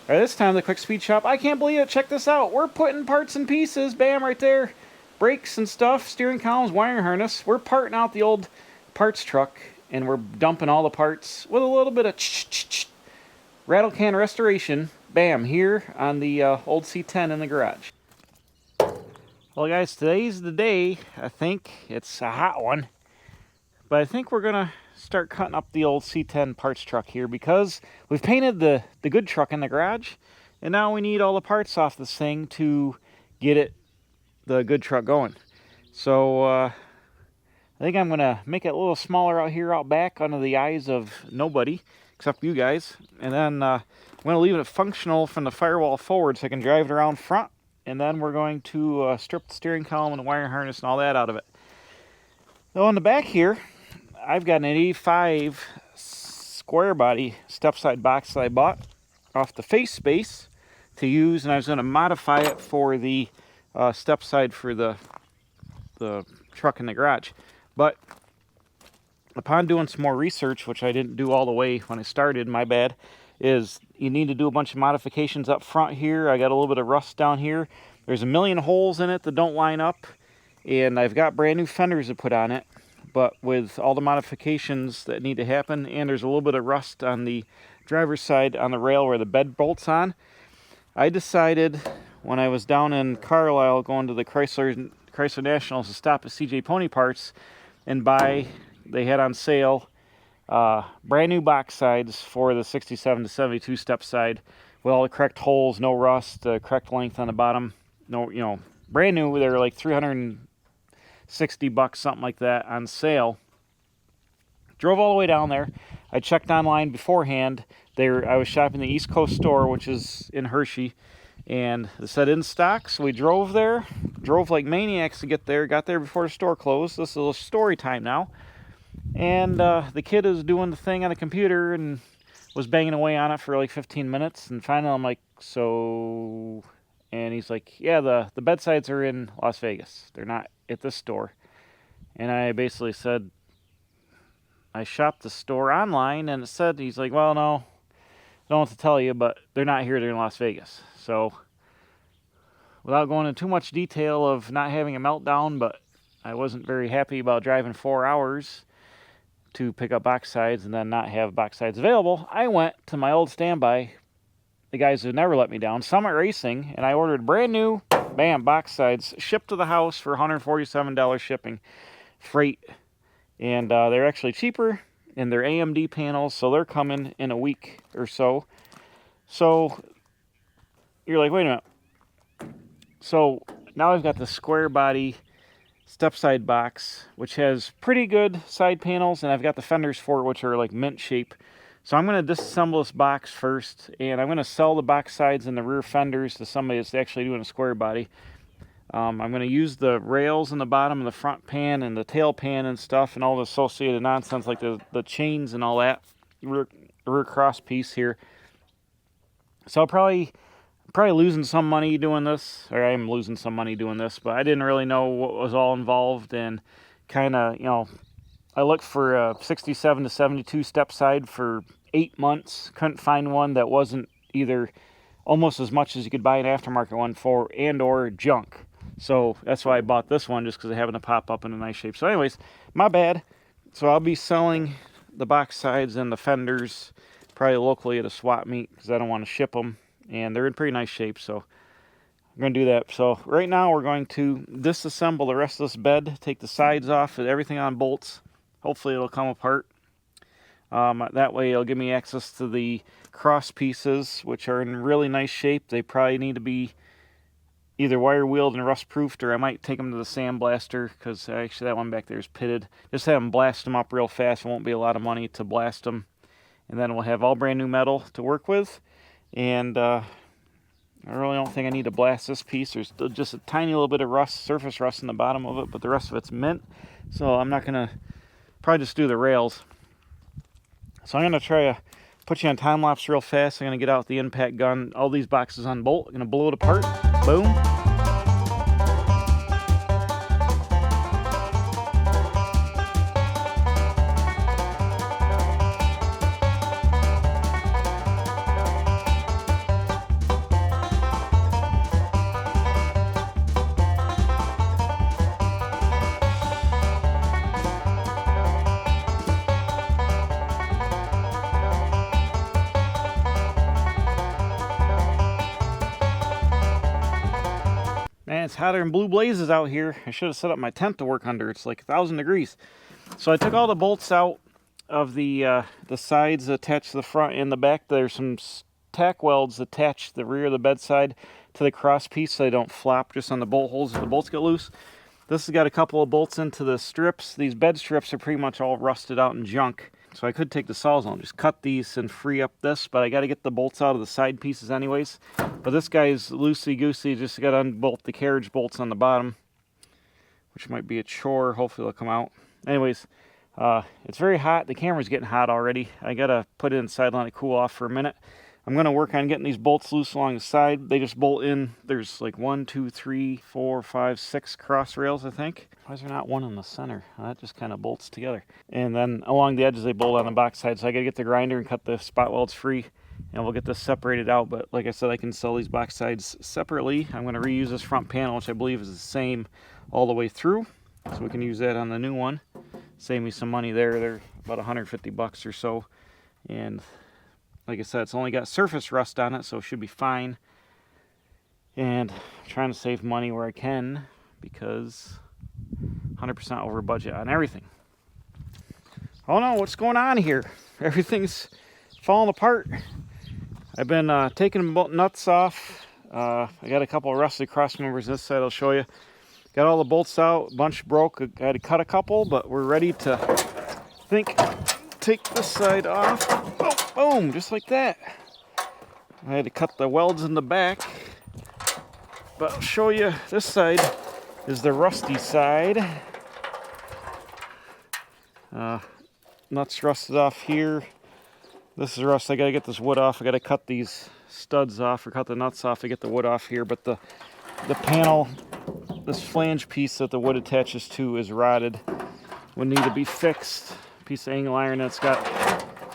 All right, this time the quick speed shop. I can't believe it. Check this out. We're putting parts and pieces. Bam, right there. Brakes and stuff, steering columns, wiring harness. We're parting out the old parts truck, and we're dumping all the parts with a little bit of rattle can restoration. Bam, here on the old C10 in the garage. Well, guys, today's the day. I think it's a hot one. But I think we're going to start cutting up the old C10 parts truck here because we've painted the good truck in the garage. And now we need all the parts off this thing to get the good truck going. So I think I'm going to make it a little smaller out here out back under the eyes of nobody except you guys. And then I'm going to leave it functional from the firewall forward so I can drive it around front. And then we're going to strip the steering column and the wiring harness and all that out of it. So on the back here, I've got an 85 square body stepside box that I bought off the face space to use, and I was going to modify it for the stepside for the truck in the garage. But upon doing some more research, which I didn't do all the way when I started, my bad, is you need to do a bunch of modifications up front here. I got a little bit of rust down here. There's a million holes in it that don't line up, and I've got brand new fenders to put on it. But with all the modifications that need to happen, and there's a little bit of rust on the driver's side on the rail where the bed bolts on, I decided when I was down in Carlisle going to the Chrysler Nationals to stop at CJ Pony Parts and buy, they had on sale brand new box sides for the 67 to 72 step side with all the correct holes, no rust, the correct length on the bottom, no, brand new. They were like $360, something like that, on sale. Drove all the way down there. I checked online beforehand. I was shopping the East Coast store, which is in Hershey, and they said in stock. So we drove there, drove like maniacs to get there. Got there before the store closed. This is a little story time now. And the kid is doing the thing on the computer and was banging away on it for like 15 minutes. And finally I'm like, so... And he's like, yeah, the bedsides are in Las Vegas. They're not at this store. And I basically said, I shopped the store online, and it said, he's like, well, no, I don't know what to tell you, but they're not here, they're in Las Vegas. So, without going into too much detail of not having a meltdown, but I wasn't very happy about driving 4 hours to pick up box sides and then not have box sides available, I went to my old standby, the guys who never let me down, Summit Racing, and I ordered brand new, bam, box sides, shipped to the house for $147 shipping, freight, and they're actually cheaper, and they're AMD panels, so they're coming in a week or so. So, you're like, wait a minute. So, now I've got the square body stepside box, which has pretty good side panels, and I've got the fenders for it, which are like mint shape. So I'm going to disassemble this box first, and I'm going to sell the box sides and the rear fenders to somebody that's actually doing a square body. I'm going to use the rails in the bottom and the front pan and the tail pan and stuff and all the associated nonsense like the chains and all that, rear cross piece here. So I'll probably losing some money doing this, or I am losing some money doing this, but I didn't really know what was all involved, and kind of, I looked for a 67 to 72 step side for 8 months. Couldn't find one that wasn't either almost as much as you could buy an aftermarket one for and or junk. So that's why I bought this one, just because it happened to pop up in a nice shape. So anyways, my bad. So I'll be selling the box sides and the fenders probably locally at a swap meet because I don't want to ship them. And they're in pretty nice shape, so I'm going to do that. So right now we're going to disassemble the rest of this bed, take the sides off, and everything on bolts. Hopefully it'll come apart. That way it'll give me access to the cross pieces, which are in really nice shape. They probably need to be either wire wheeled and rust proofed, or I might take them to the sandblaster, because actually that one back there is pitted. Just have them blast them up real fast. It won't be a lot of money to blast them. And then we'll have all brand new metal to work with. And I really don't think I need to blast this piece. There's just a tiny little bit of rust, surface rust in the bottom of it, but the rest of it's mint. So I'm not going to probably just do the rails. So I'm going to try to put you on time lapse real fast. I'm going to get out the impact gun, all these boxes on bolt. I'm going to blow it apart. Boom. Man, it's hotter than blue blazes out here. I should have set up my tent to work under. It's like 1,000 degrees. So I took all the bolts out of the sides attached to the front and the back. There's some tack welds attached to the rear of the bedside to the cross piece so they don't flop just on the bolt holes if the bolts get loose. This has got a couple of bolts into the strips. These bed strips are pretty much all rusted out and junk. So I could take the sawzall and just cut these and free up this, but I got to get the bolts out of the side pieces anyways. But this guy's loosey-goosey, just got to unbolt the carriage bolts on the bottom, which might be a chore. Hopefully they'll come out. Anyways, it's very hot. The camera's getting hot already. I got to put it inside, let it cool off for a minute. I'm going to work on getting these bolts loose along the side. They just bolt in. There's like 1, 2, 3, 4, 5, 6 cross rails, I think. Why is there not one in the center? That just kind of bolts together. And then along the edges, they bolt on the box side. So I got to get the grinder and cut the spot welds free. And we'll get this separated out. But like I said, I can sell these box sides separately. I'm going to reuse this front panel, which I believe is the same all the way through. So we can use that on the new one. Save me some money there. They're about 150 bucks or so. And like I said, it's only got surface rust on it, so it should be fine. And I'm trying to save money where I can because 100% over budget on everything. Oh no, what's going on here? Everything's falling apart. I've been taking nuts off. I got a couple of rusty cross members this side I'll show you. Got all the bolts out, a bunch broke. I had to cut a couple, but we're ready to take this side off. Oh, boom, just like that. I had to cut the welds in the back, but I'll show you this side is the rusty side. Nuts rusted off here. This is rust. I gotta get this wood off. I gotta cut these studs off or cut the nuts off to get the wood off here, but the panel, this flange piece that the wood attaches to is rotted. Would need to be fixed. Piece of angle iron that's got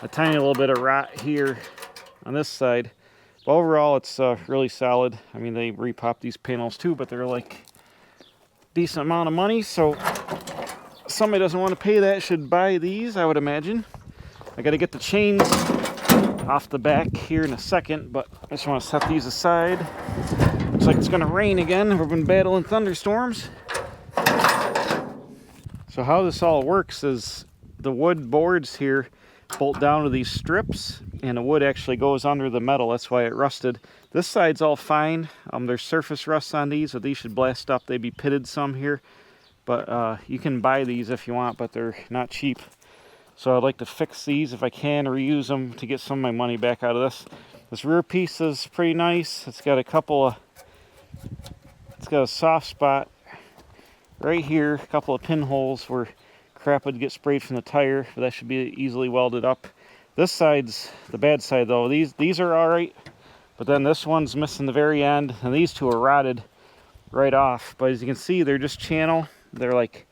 a tiny little bit of rot here on this side. But overall, it's really solid. I mean, they repop these panels too, but they're like decent amount of money. So somebody doesn't want to pay that should buy these, I would imagine. I got to get the chains off the back here in a second, but I just want to set these aside. Looks like it's going to rain again. We've been battling thunderstorms. So how this all works is the wood boards here bolt down to these strips, and the wood actually goes under the metal. That's why it rusted. This side's all fine. There's surface rust on these, so these should blast up. They'd be pitted some here, but you can buy these if you want, but they're not cheap. So I'd like to fix these if I can, reuse them to get some of my money back out of this. This rear piece is pretty nice. It's got a soft spot right here, a couple of pinholes where crap would get sprayed from the tire, but that should be easily welded up. This side's the bad side though. These are all right, but then this one's missing the very end, and these two are rotted right off. But as you can see, they're just channel. They're like,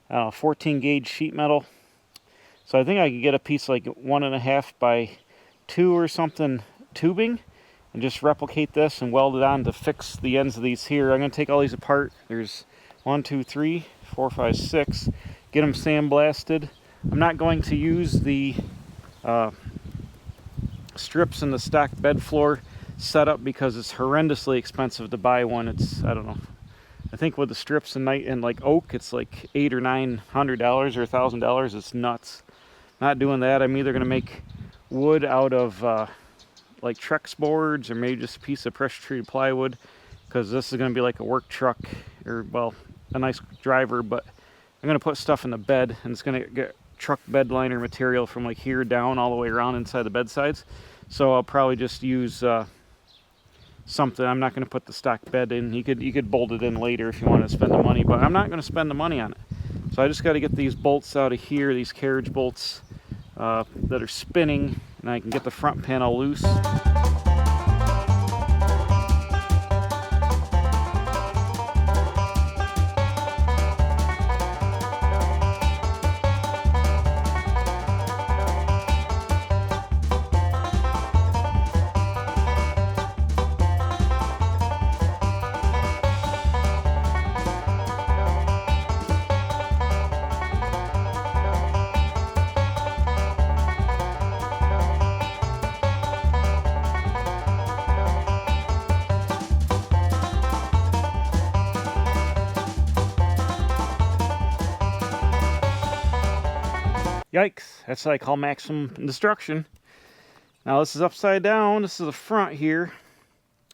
I don't know, 14 gauge sheet metal. So I think I could get a piece like 1.5 by 2 or something tubing and just replicate this and weld it on to fix the ends of these here. I'm going to take all these apart. There's 1, 2, 3, 4, 5, 6. Get them sandblasted. I'm not going to use the strips in the stock bed floor setup because it's horrendously expensive to buy one. It's, I don't know, I think with the strips and like oak, it's like $800 or $900 or $1,000. It's nuts. Not doing that. I'm either going to make wood out of like Trex boards or maybe just a piece of pressure treated plywood, because this is going to be like a work truck, or well, a nice driver, but I'm going to put stuff in the bed, and it's going to get truck bed liner material from like here down all the way around inside the bed sides. So I'll probably just use something. I'm not going to put the stock bed in. You could bolt it in later if you want to spend the money, but I'm not going to spend the money on it. So I just got to get these bolts out of here, these carriage bolts that are spinning, and I can get the front panel loose. Yikes, that's what I call maximum destruction. Now this is upside down. This is the front here.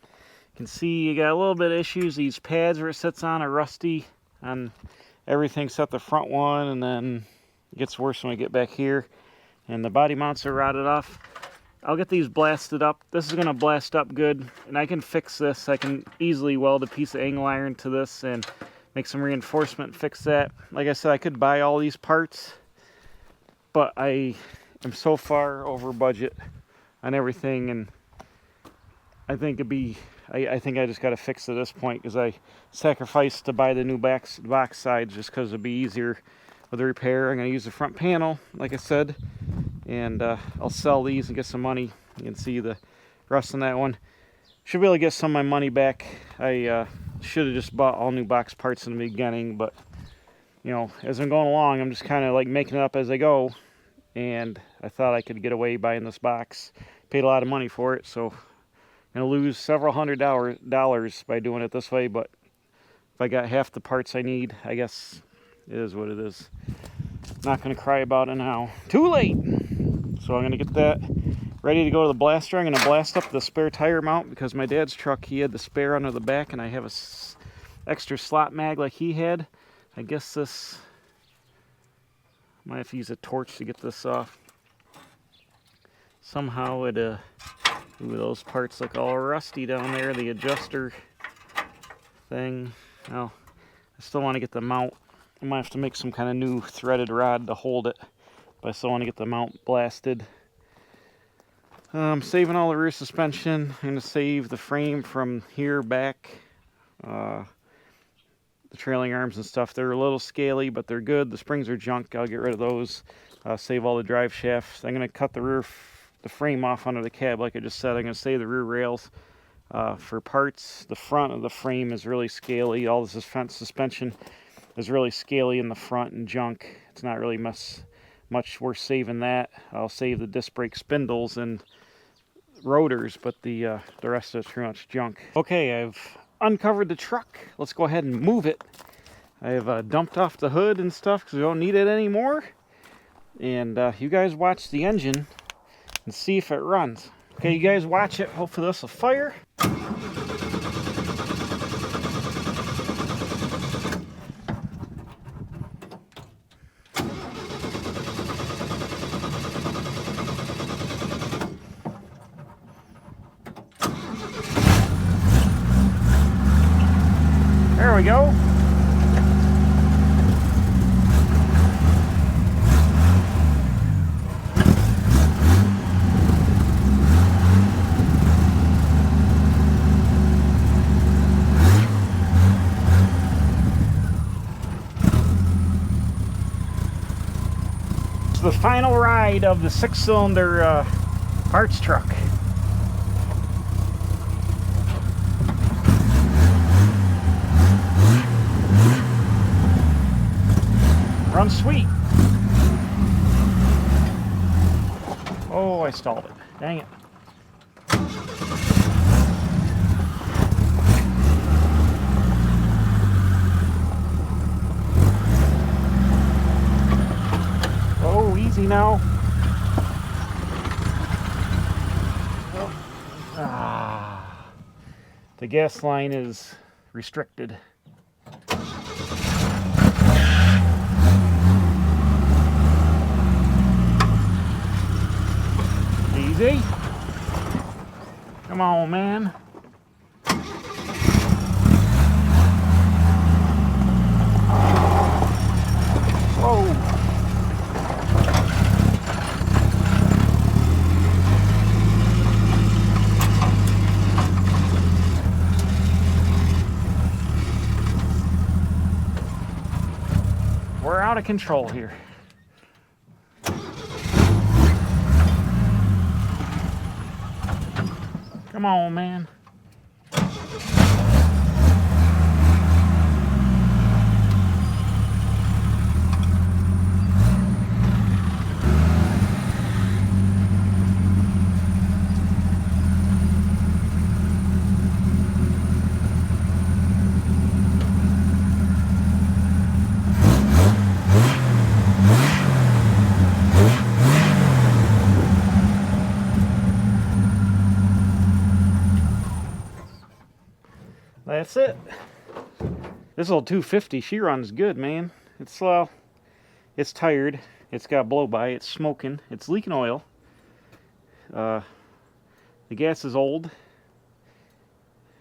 You can see you got a little bit of issues. These pads where it sits on are rusty on everything except the front one, and then it gets worse when we get back here. And the body mounts are rotted off. I'll get these blasted up. This is going to blast up good, and I can fix this. I can easily weld a piece of angle iron to this and make some reinforcement, fix that. Like I said, I could buy all these parts, but I am so far over budget on everything, and I think I think I just got to fix it at this point, because I sacrificed to buy the new box sides just because it'd be easier with the repair. I'm going to use the front panel, like I said, and I'll sell these and get some money. You can see the rust on that one. Should be able to get some of my money back. I should have just bought all new box parts in the beginning, but you know, as I'm going along, I'm just kind of like making it up as I go, and I thought I could get away buying this box. Paid a lot of money for it, so I'm going to lose several $100 by doing it this way, but if I got half the parts I need, I guess it is what it is. Not going to cry about it now. Too late! So I'm going to get that ready to go to the blaster. I'm going to blast up the spare tire mount, because my dad's truck, he had the spare under the back, and I have a extra slot mag like he had. I guess this, might have to use a torch to get this off. Somehow it, ooh, those parts look all rusty down there, the adjuster thing. Well, I still want to get the mount. I might have to make some kind of new threaded rod to hold it, but I still want to get the mount blasted. I'm saving all the rear suspension. I'm going to save the frame from here back. The trailing arms and stuff, they're a little scaly, but they're good. The springs are junk. I'll get rid of those. Save all the drive shafts. I'm going to cut the frame off under the cab, like I just said. I'm going to save the rear rails for parts. The front of the frame is really scaly. All the suspension is really scaly in the front and junk. It's not really much worth saving that. I'll save the disc brake spindles and rotors, but the rest of it's pretty much junk. Okay, I've uncovered the truck. Let's go ahead and move it. I've dumped off the hood and stuff because we don't need it anymore. And you guys watch the engine and see if it runs. Okay, you guys watch it. Hopefully this will fire. There we go. It's the final ride of the 6-cylinder parts truck. Runs sweet. Oh, I stalled it. Dang it. Oh, easy now. Ah, the gas line is restricted. Easy. Come on, man. Whoa. We're out of control here. Come on, man. That's it. This old 250, she runs good, man. It's tired. It's got blow by. It's smoking. It's leaking oil. The gas is old.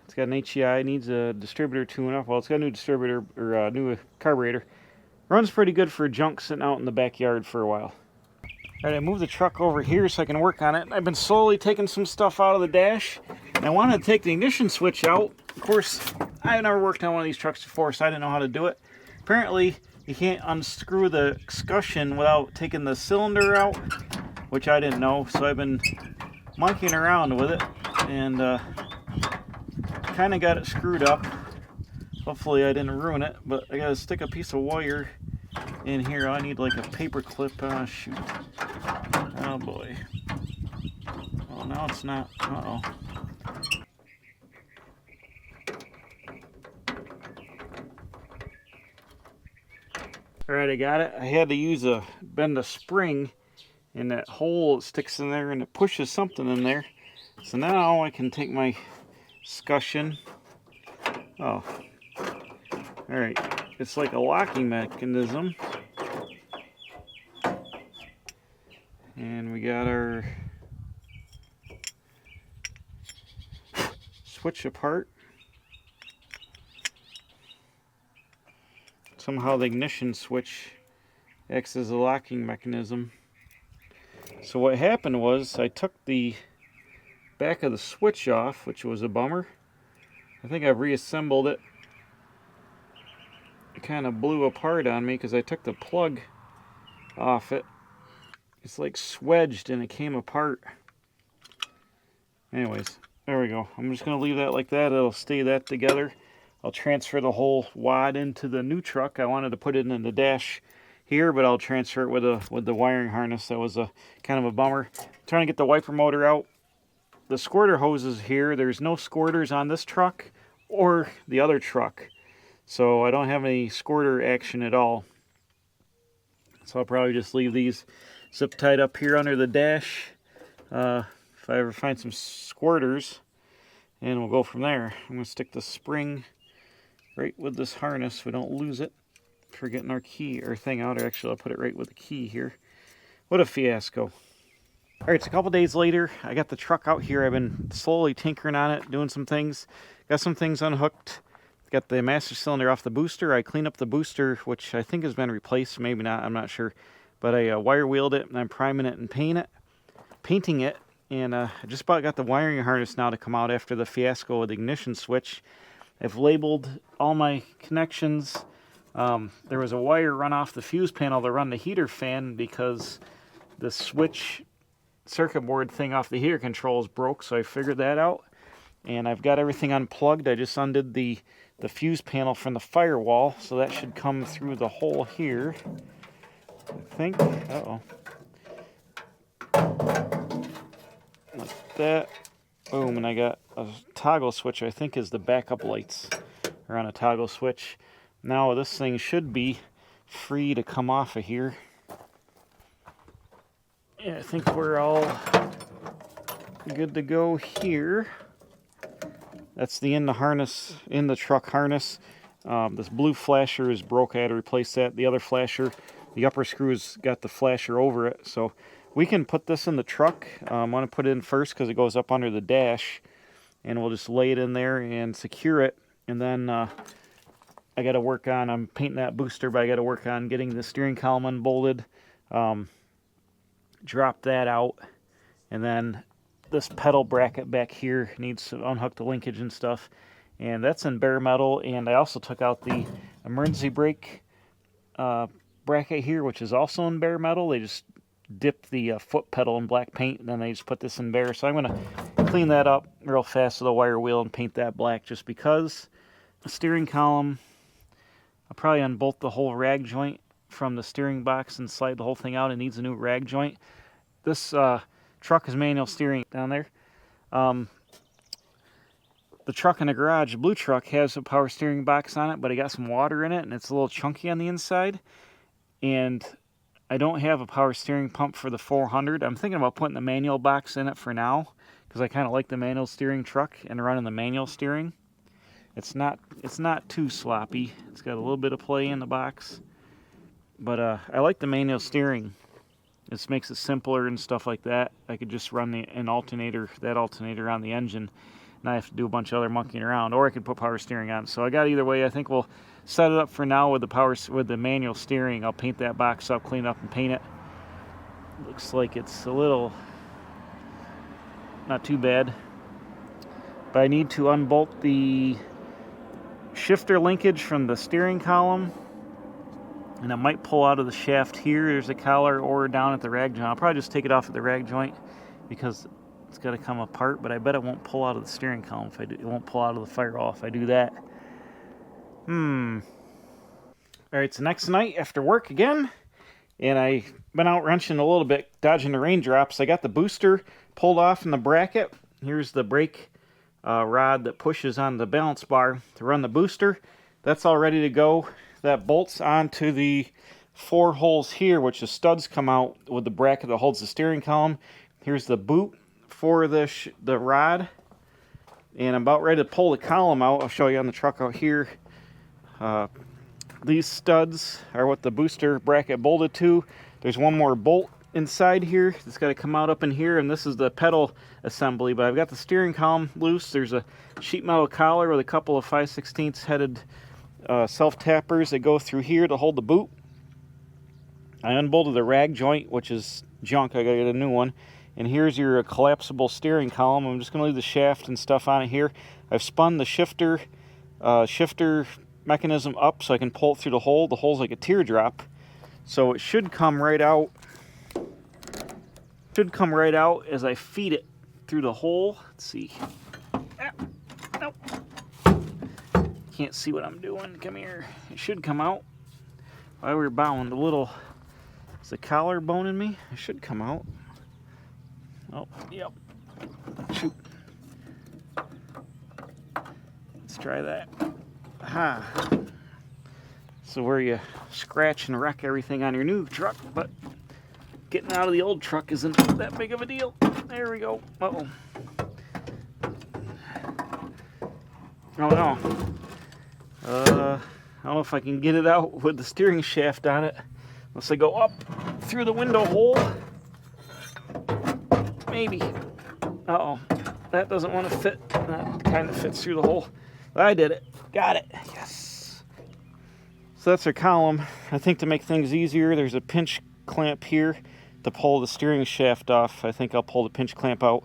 It's got an HEI. Needs a distributor tune-up. Well, it's got a new distributor or a new carburetor. Runs pretty good for junk sitting out in the backyard for a while. All right, I moved the truck over here so I can work on it. I've been slowly taking some stuff out of the dash. And I wanted to take the ignition switch out. Of course, I've never worked on one of these trucks before, so I didn't know how to do it. Apparently, you can't unscrew the escutcheon without taking the cylinder out, which I didn't know. So I've been monkeying around with it and kind of got it screwed up. Hopefully I didn't ruin it, but I gotta stick a piece of wire in here. I need like a paper clip. Oh, shoot. Oh boy. Oh, now it's not. Uh-oh. Alright, I got it. I had to bend a spring in that hole. It sticks in there and it pushes something in there. So now I can take my escutcheon. Oh. Alright. It's like a locking mechanism. And we got our switch apart. Somehow the ignition switch acts as a locking mechanism. So what happened was I took the back of the switch off, which was a bummer. I think I've reassembled it. It kind of blew apart on me because I took the plug off it. It's like swedged and it came apart. Anyways, there we go. I'm just going to leave that like that. It'll stay that together. I'll transfer the whole wad into the new truck. I wanted to put it in the dash here, but I'll transfer it with the wiring harness. That was a kind of a bummer. I'm trying to get the wiper motor out. The squirter hose is here. There's no squirters on this truck or the other truck. So I don't have any squirter action at all. So I'll probably just leave these zip tied up here under the dash. If I ever find some squirters, and we'll go from there. I'm going to stick the spring right with this harness so we don't lose it for getting our key or thing out. Or actually, I'll put it right with the key here. What a fiasco. Alright, it's a couple days later. I got the truck out here. I've been slowly tinkering on it, doing some things. Got some things unhooked. Got the master cylinder off the booster. I cleaned up the booster, which I think has been replaced. Maybe not. I'm not sure. But I wire wheeled it, and I'm priming it and painting it. And I just about got the wiring harness now to come out after the fiasco with the ignition switch. I've labeled all my connections. There was a wire run off the fuse panel to run the heater fan because the switch circuit board thing off the heater controls broke, so I figured that out. And I've got everything unplugged. I just undid the fuse panel from the firewall, so that should come through the hole here, I think. Uh-oh. Like that. Boom, and I got a toggle switch, I think is the backup lights are on a toggle switch. Now this thing should be free to come off of here. Yeah, I think we're all good to go here. That's the in the truck harness. This blue flasher is broke. I had to replace that. The other flasher, the upper screw's got the flasher over it. So we can put this in the truck. I'm going to put it in first because it goes up under the dash. And we'll just lay it in there and secure it. And then I got to work on, I'm painting that booster, but I got to work on getting the steering column unbolted. Drop that out. And then this pedal bracket back here needs to unhook the linkage and stuff. And that's in bare metal. And I also took out the emergency brake bracket here, which is also in bare metal. They just dipped the foot pedal in black paint, and then they just put this in bare. So I'm going to clean that up real fast with a wire wheel and paint that black just because. The steering column, I'll probably unbolt the whole rag joint from the steering box and slide the whole thing out. It needs a new rag joint. This truck is manual steering down there. The truck in the garage, the blue truck, has a power steering box on it, but it got some water in it, and it's a little chunky on the inside. And I don't have a power steering pump for the 400. I'm thinking about putting the manual box in it for now, because I kind of like the manual steering truck and running the manual steering. It's not too sloppy. It's got a little bit of play in the box. But I like the manual steering. This makes it simpler and stuff like that. I could just run that alternator on the engine, and I have to do a bunch of other monkeying around, or I could put power steering on. So I got either way. I think we'll set it up for now with the manual steering. I'll paint that box up, clean it up, and paint it. Looks like it's a little not too bad. But I need to unbolt the shifter linkage from the steering column. And I might pull out of the shaft here. There's a collar, or down at the rag joint. I'll probably just take it off at the rag joint because it's got to come apart. But I bet it won't pull out of the steering column if I do. It won't pull out of the firewall if I do that. All right, so next night after work again, and I've been out wrenching a little bit, dodging the raindrops. I got the booster pulled off from the bracket. Here's the brake rod that pushes on the balance bar to run the booster. That's all ready to go. That bolts onto the 4 holes here, which the studs come out with the bracket that holds the steering column. Here's the boot for the rod, and I'm about ready to pull the column out. I'll show you on the truck out here. These studs are what the booster bracket bolted to. There's one more bolt inside here. It's got to come out up in here, and this is the pedal assembly. But I've got the steering column loose. There's a sheet metal collar with a couple of 5/16 headed self-tappers that go through here to hold the boot. I unbolted the rag joint, which is junk. I gotta get a new one. And here's your collapsible steering column. I'm just gonna leave the shaft and stuff on it here. I've spun the shifter mechanism up so I can pull it through the hole. The hole's like a teardrop, so it should come right out. Should come right out as I feed it through the hole. Let's see. Nope. Can't see what I'm doing. Come here. It should come out. While we were bowing, is the collar boning me? It should come out. Oh, yep. Shoot. Let's try that. Aha. So where you scratch and wreck everything on your new truck, but getting out of the old truck isn't that big of a deal. There we go. Uh-oh. Oh no. I don't know if I can get it out with the steering shaft on it. Unless I go up through the window hole. Maybe. Uh-oh. That doesn't want to fit. That kind of fits through the hole. I did it. Got it. Yes. So that's our column. I think to make things easier, there's a pinch clamp here to pull the steering shaft off. I think I'll pull the pinch clamp out.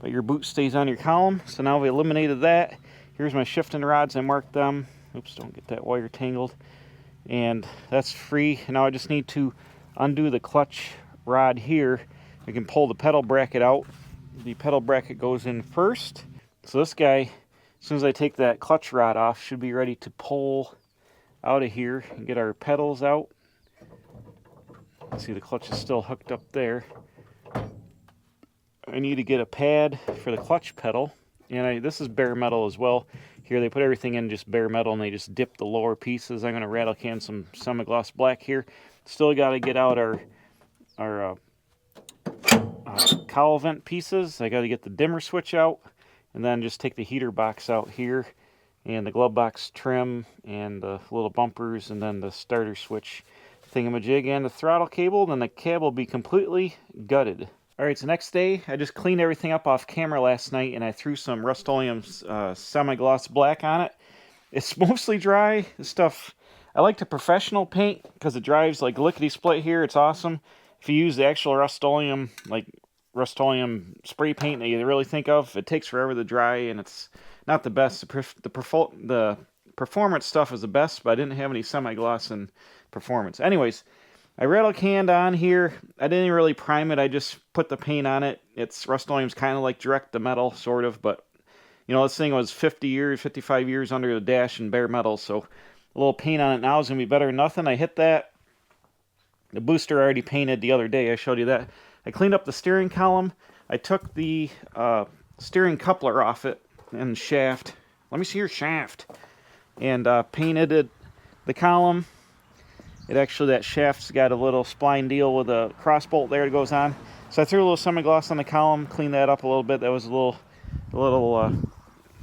But your boot stays on your column. So now we eliminated that. Here's my shifting rods. I marked them. Oops, don't get that wire tangled. And that's free. Now I just need to undo the clutch rod here. I can pull the pedal bracket out. The pedal bracket goes in first. So this guy, as soon as I take that clutch rod off, should be ready to pull out of here and get our pedals out. See, the clutch is still hooked up there. I need to get a pad for the clutch pedal. And this is bare metal as well. Here they put everything in just bare metal and they just dip the lower pieces. I'm going to rattle can some semi-gloss black here. Still got to get out our cowl vent pieces. I got to get the dimmer switch out, and then just take the heater box out here, and the glove box trim, and the little bumpers, and then the starter switch thingamajig, and the throttle cable. Then the cab will be completely gutted. Alright, so next day, I just cleaned everything up off camera last night, and I threw some Rust-Oleum semi-gloss black on it. It's mostly dry. This stuff, I like to professional paint because it dries like lickety-split here. It's awesome. If you use the actual Rust-Oleum, like Rust-Oleum spray paint that you really think of, it takes forever to dry, and it's not the best. The performance stuff is the best, but I didn't have any semi-gloss in performance. Anyways, I rattle canned on here. I didn't really prime it. I just put the paint on it. It's Rust-Oleum's kind of like direct to metal, sort of, but you know, this thing was 55 years under the dash in bare metal, so a little paint on it now is going to be better than nothing. I hit that. The booster I already painted the other day. I showed you that. I cleaned up the steering column. I took the steering coupler off it and shaft. Let me see your shaft. And painted the column. It actually, that shaft's got a little spline deal with a cross bolt there that goes on. So I threw a little semi-gloss on the column, cleaned that up a little bit. That was a little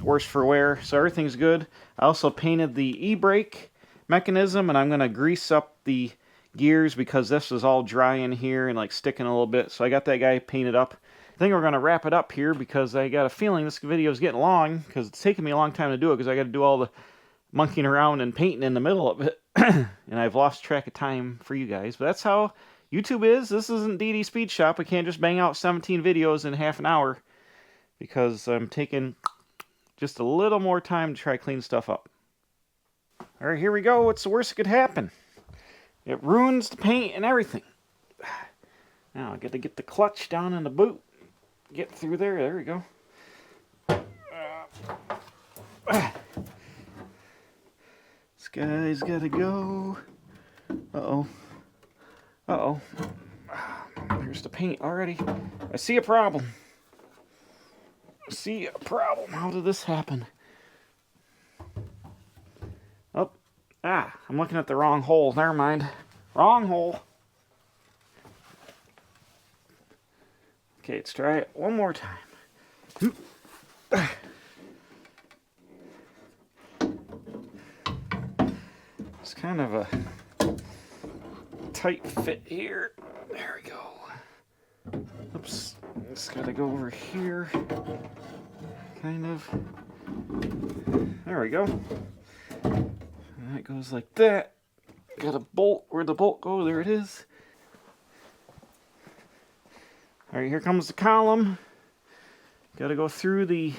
worse for wear, so everything's good. I also painted the e-brake mechanism, and I'm going to grease up the gears because this is all dry in here and like sticking a little bit. So I got that guy painted up. I think we're going to wrap it up here because I got a feeling this video is getting long because it's taking me a long time to do it because I got to do all the monkeying around and painting in the middle of it. And I've lost track of time for you guys. But that's how YouTube is. This isn't DD Speed Shop. I can't just bang out 17 videos in half an hour because I'm taking just a little more time to try to clean stuff up. All right, here we go. What's the worst that could happen? It ruins the paint and everything. Now I got to get the clutch down in the boot. Get through there. There we go. This guy's got to go. Uh-oh. Uh-oh. There's the paint already. I see a problem. I see a problem. How did this happen? Oh. Ah, I'm looking at the wrong hole. Never mind. Wrong hole. Okay, let's try it one more time. It's kind of a tight fit here. There we go. Oops. Just gotta go over here. Kind of. There we go. And that goes like that. Got a bolt. Where'd the bolt go? There it is. Alright, here comes the column. Gotta go through the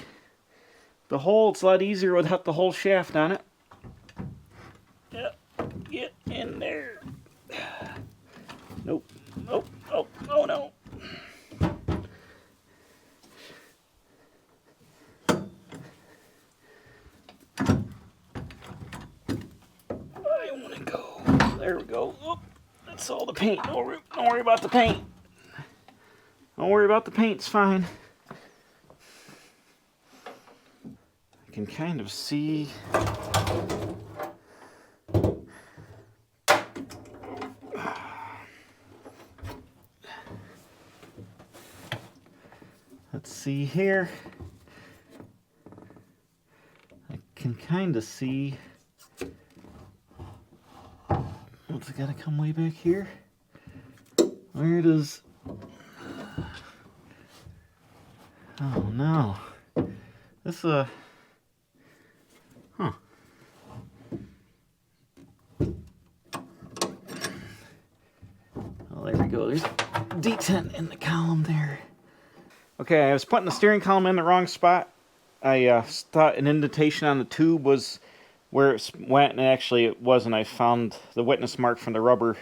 hole. It's a lot easier without the whole shaft on it. Yep, get in there. Nope, nope, oh, oh no. I want to go. There we go. Oop, that's all the paint. Don't worry about the paint. Don't worry about the paint, it's fine. I can kind of see. Let's see here. I can kind of see. What's it gotta come way back here? Where does. Oh no. This Huh. Oh, there we go. There's D10 in the column there. Okay, I was putting the steering column in the wrong spot. I thought an indentation on the tube was where it went, and actually it wasn't. I found the witness mark from the rubber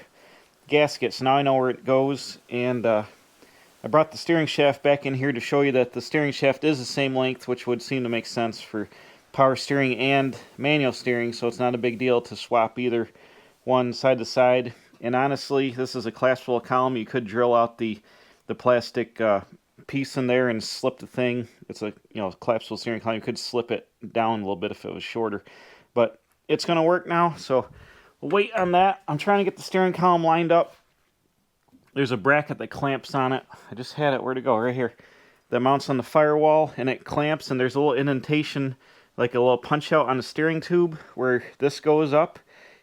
gasket, so now I know where it goes. And I brought the steering shaft back in here to show you that the steering shaft is the same length, which would seem to make sense for power steering and manual steering, so it's not a big deal to swap either one side to side. And honestly, this is a collapsible column. You could drill out the plastic piece in there and slip the thing. It's a collapsible steering column. You could slip it down a little bit if it was shorter, but it's going to work now, so we'll wait on that. I'm trying to get the steering column lined up. There's a bracket that clamps on it. I just had it. Where'd it go? Right here. That mounts on the firewall, and it clamps, and there's a little indentation, like a little punch out on the steering tube where this goes up,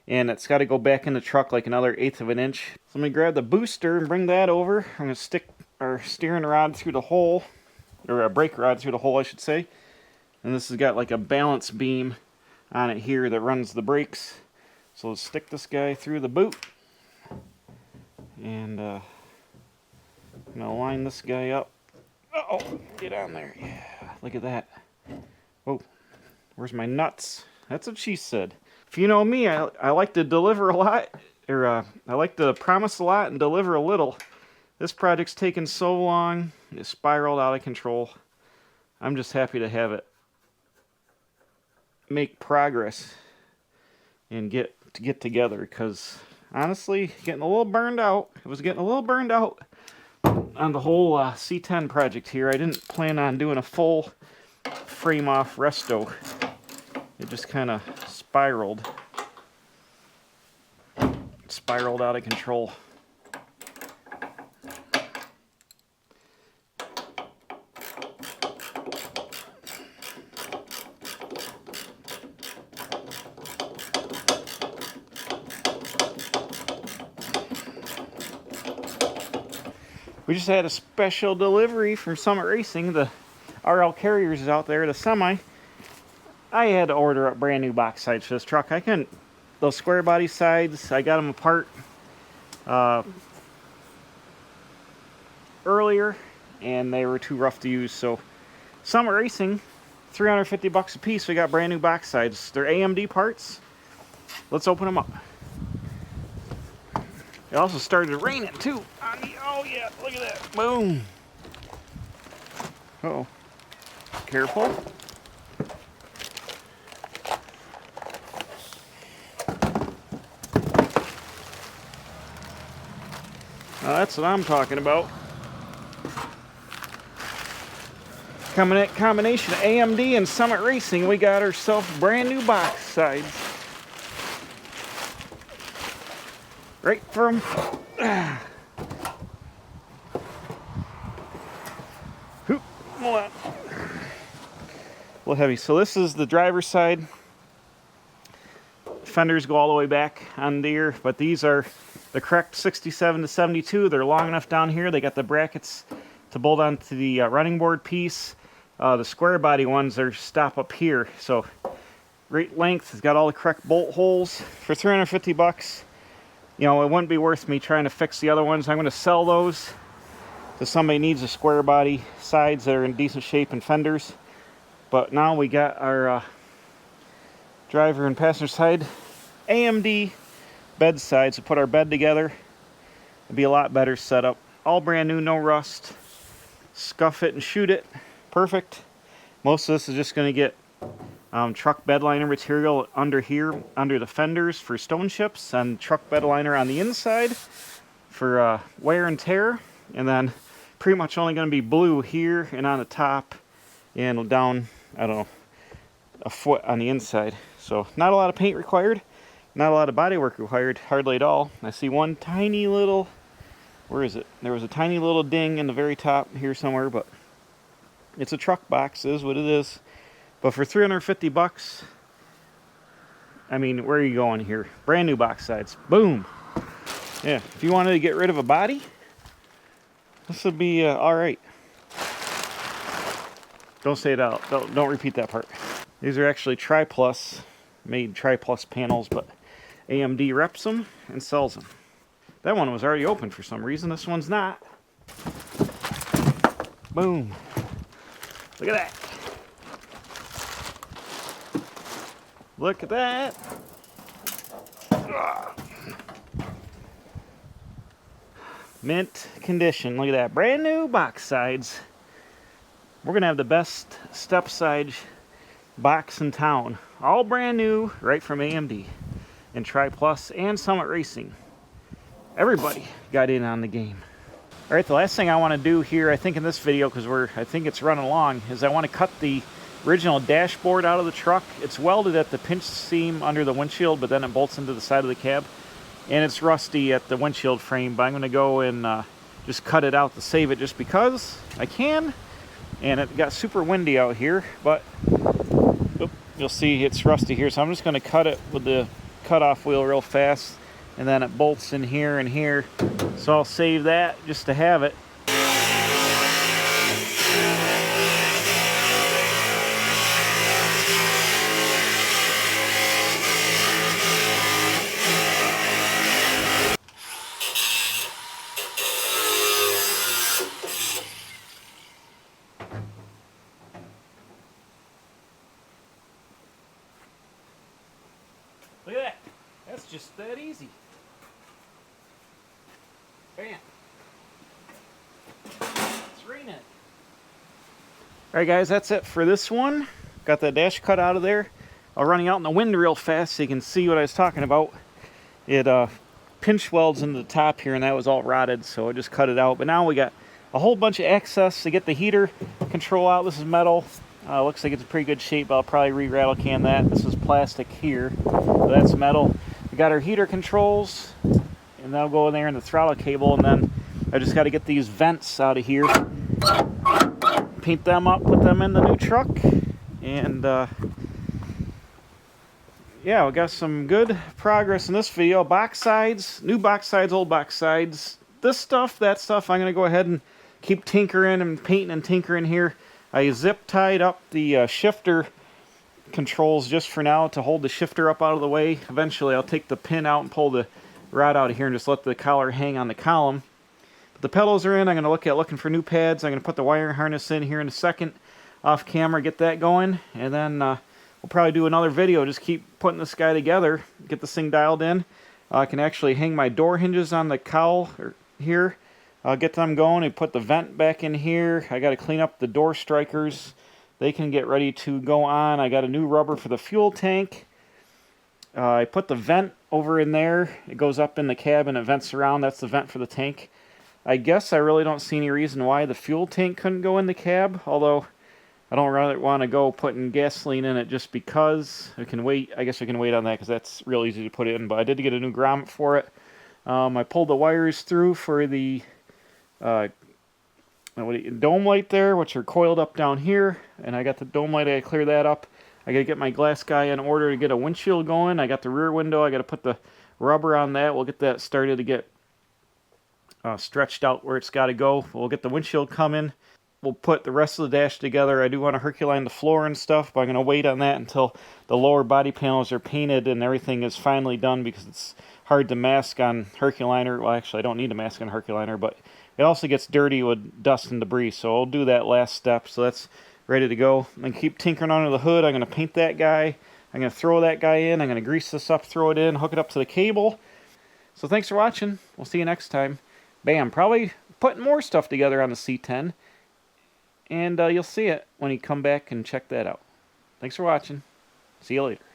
and it's got to go back in the truck like another 1/8 of an inch. So let me grab the booster and bring that over. I'm going to stick our steering rod through the hole, or a brake rod through the hole, I should say. And this has got like a balance beam on it here that runs the brakes. So let's stick this guy through the boot. And I'm going to line this guy up. Uh-oh, get on there. Yeah, look at that. Whoa, where's my nuts? That's what she said. If you know me, I like to deliver a lot, or I like to promise a lot and deliver a little. This project's taken so long, it spiraled out of control. I'm just happy to have it make progress and get together, because honestly, getting a little burned out. It was getting a little burned out on the whole C10 project here. I didn't plan on doing a full frame off resto. It just kind of spiraled out of control. We just had a special delivery from Summit Racing. The RL Carriers is out there, the semi. I had to order up brand new box sides for this truck. I couldn't. Those square body sides, I got them apart earlier, and they were too rough to use. So Summit Racing, $350 a piece. We got brand new box sides. They're AMD parts. Let's open them up. It also started raining too. Oh yeah, look at that. Boom. Uh oh. Careful. That's what I'm talking about. Combination of AMD and Summit Racing, we got ourselves brand new box sides. Right from hold on. A little heavy. So this is the driver's side. Fenders go all the way back on there, but these are the correct 67 to 72. They're long enough down here. They got the brackets to bolt onto the running board piece. The square body ones are stop up here. So great length. It's got all the correct bolt holes. For $350, you know, it wouldn't be worth me trying to fix the other ones. I'm going to sell those to somebody needs a square body sides that are in decent shape and fenders. But now we got our driver and passenger side AMD bed sides to put our bed together. It'd be a lot better setup. All brand new, no rust. Scuff it and shoot it. Perfect. Most of this is just going to get truck bed liner material under here, under the fenders for stone chips, and truck bed liner on the inside for wear and tear. And then pretty much only going to be blue here and on the top and down, I don't know, a foot on the inside. So not a lot of paint required. Not a lot of body work required, hardly at all. I see one tiny little, where is it? There was a tiny little ding in the very top here somewhere, but it's a truck box, is what it is. But for $350, I mean, where are you going here? Brand new box sides. Boom. Yeah, if you wanted to get rid of a body, this would be all right. Don't say it out. Don't repeat that part. These are actually Tri-Plus, made Tri-Plus panels, but AMD reps them and sells them. That one was already open for some reason. This one's not. Boom. Look at that. Look at that. Mint condition. Look at that. Brand new box sides. We're going to have the best step side box in town. All brand new, right from AMD. And Tri-Plus and Summit Racing. Everybody got in on the game. All right, the last thing I want to do here, I think in this video, because I think it's running long, is I want to cut the original dashboard out of the truck. It's welded at the pinch seam under the windshield, but then it bolts into the side of the cab. And it's rusty at the windshield frame, but I'm going to go and just cut it out to save it just because I can. And it got super windy out here, but you'll see it's rusty here. So I'm just going to cut it with the cutoff wheel real fast, and then it bolts in here and here. So I'll save that just to have it. Look at that. That's just that easy. Bam. It's raining. Alright guys, that's it for this one. Got the dash cut out of there. I'll run you out in the wind real fast so you can see what I was talking about. It pinch welds into the top here, and that was all rotted, so I just cut it out. But now we got a whole bunch of access to get the heater control out. This is metal. Looks like it's in pretty good shape. I'll probably re-rattle can that. This is plastic here. So that's metal. We got our heater controls, and that'll go in there in the throttle cable, and then I just got to get these vents out of here, paint them up, put them in the new truck, and yeah, we got some good progress in this video. Box sides, new box sides, old box sides, this stuff, that stuff, I'm going to go ahead and keep tinkering and painting and tinkering here. I zip tied up the shifter controls just for now to hold the shifter up out of the way. Eventually I'll take the pin out and pull the rod out of here and just let the collar hang on the column. But the pedals are in. I'm going to look at looking for new pads. I'm going to put the wiring harness in here in a second off camera, get that going, and then we'll probably do another video. Just keep putting this guy together, get this thing dialed in. I can actually hang my door hinges on the cowl here. I'll get them going and put the vent back in here. I got to clean up the door strikers. They can get ready to go on. I got a new rubber for the fuel tank. I put the vent over in there. It goes up in the cab and it vents around. That's the vent for the tank. I guess I really don't see any reason why the fuel tank couldn't go in the cab, although I don't really want to go putting gasoline in it just because. I can wait. I guess I can wait on that because that's real easy to put in, but I did get a new grommet for it. I pulled the wires through for the dome light there, which are coiled up down here, and I got the dome light. I clear that up. I got to get my glass guy in order to get a windshield going. I got the rear window. I got to put the rubber on that. We'll get that started to get stretched out where it's got to go. We'll get the windshield coming. We'll put the rest of the dash together. I do want to Herculine the floor and stuff, but I'm going to wait on that until the lower body panels are painted and everything is finally done, because it's hard to mask on Herculiner. Well, actually, I don't need to mask on Herculiner, but it also gets dirty with dust and debris, so I'll do that last step. So that's ready to go. I'm going to keep tinkering under the hood. I'm going to paint that guy. I'm going to throw that guy in. I'm going to grease this up, throw it in, hook it up to the cable. So thanks for watching. We'll see you next time. Bam, probably putting more stuff together on the C10. And you'll see it when you come back and check that out. Thanks for watching. See you later.